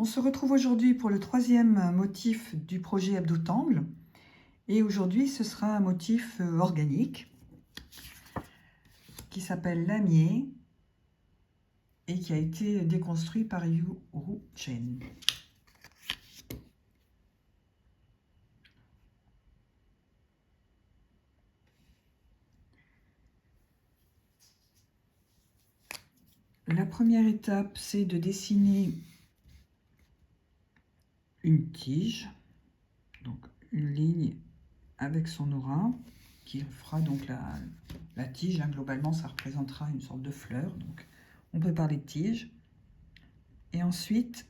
On se retrouve aujourd'hui pour le troisième motif du projet Hebdotangle. Et aujourd'hui, ce sera un motif organique qui s'appelle lamier et qui a été déconstruit par Yu Ru Chen. La première étape, c'est de dessiner une tige, donc une ligne avec son aura, qui fera donc la tige. Globalement, ça représentera une sorte de fleur, donc on peut parler de tige. Et ensuite,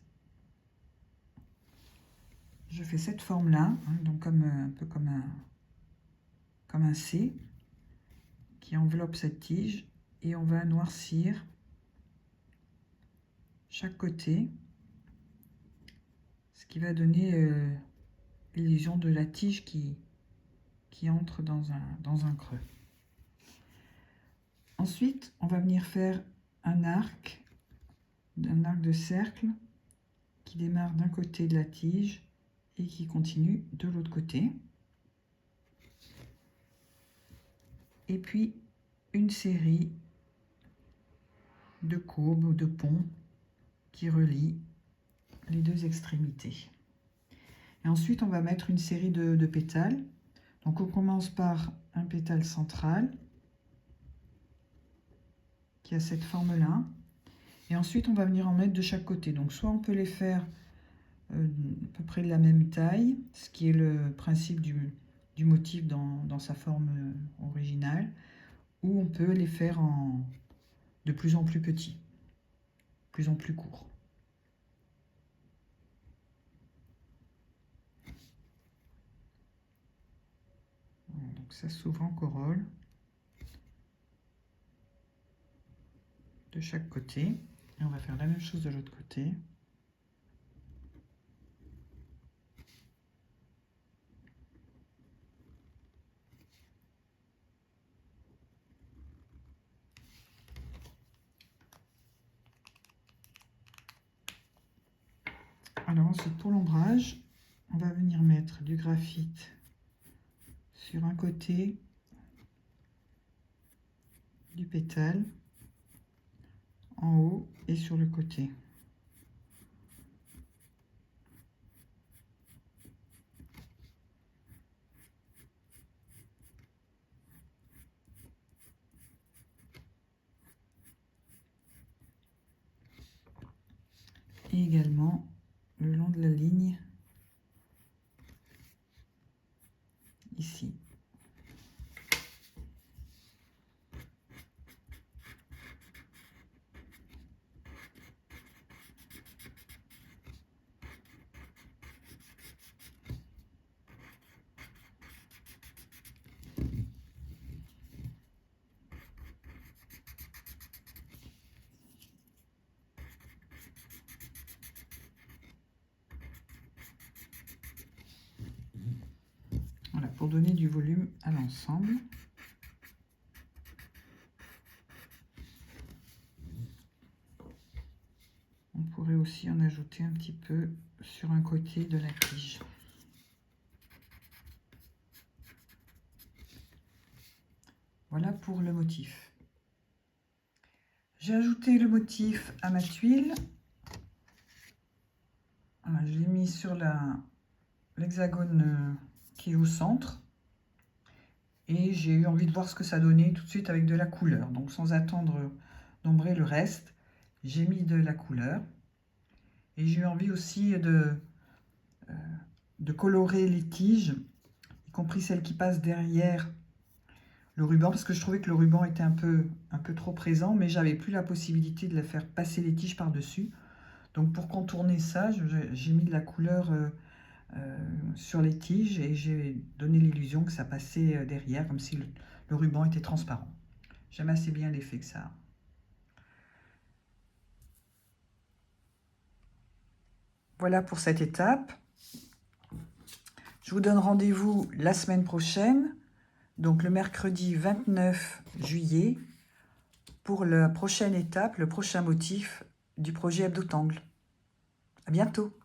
je fais cette forme-là, donc un peu comme un C, qui enveloppe cette tige, et on va noircir chaque côté, ce qui va donner l'illusion de la tige qui entre dans un creux. Ensuite, on va venir faire un arc de cercle qui démarre d'un côté de la tige et qui continue de l'autre côté. Et puis une série de courbes ou de ponts qui relient les deux extrémités. Et ensuite, on va mettre une série de pétales. Donc on commence par un pétale central qui a cette forme-là. Et ensuite, on va venir en mettre de chaque côté. Donc soit on peut les faire à peu près de la même taille, ce qui est le principe du motif dans sa forme originale, ou on peut les faire de plus en plus petits, de plus en plus courts. Donc ça s'ouvre en corolle de chaque côté. Et on va faire la même chose de l'autre côté. Alors ensuite, pour l'ombrage, on va venir mettre du graphite sur un côté du pétale, en haut et sur le côté. Et également le long de la ligne ici. Voilà, pour donner du volume à l'ensemble. On pourrait aussi en ajouter un petit peu sur un côté de la tige. Voilà pour le motif. J'ai ajouté le motif à ma tuile. Voilà, je l'ai mis sur l'hexagone qui est au centre. Et j'ai eu envie de voir ce que ça donnait tout de suite avec de la couleur. Donc sans attendre d'ombrer le reste, j'ai mis de la couleur. Et j'ai eu envie aussi de colorer les tiges, y compris celles qui passent derrière le ruban, parce que je trouvais que le ruban était un peu trop présent, mais j'avais plus la possibilité de faire passer les tiges par-dessus. Donc pour contourner ça, j'ai mis de la couleur sur les tiges et j'ai donné l'illusion que ça passait derrière, comme si le ruban était transparent. J'aime assez bien l'effet que ça a. Voilà pour cette étape. Je vous donne rendez-vous la semaine prochaine, donc le mercredi 29 juillet, pour la prochaine étape, le prochain motif du projet Hebdotangle. À bientôt.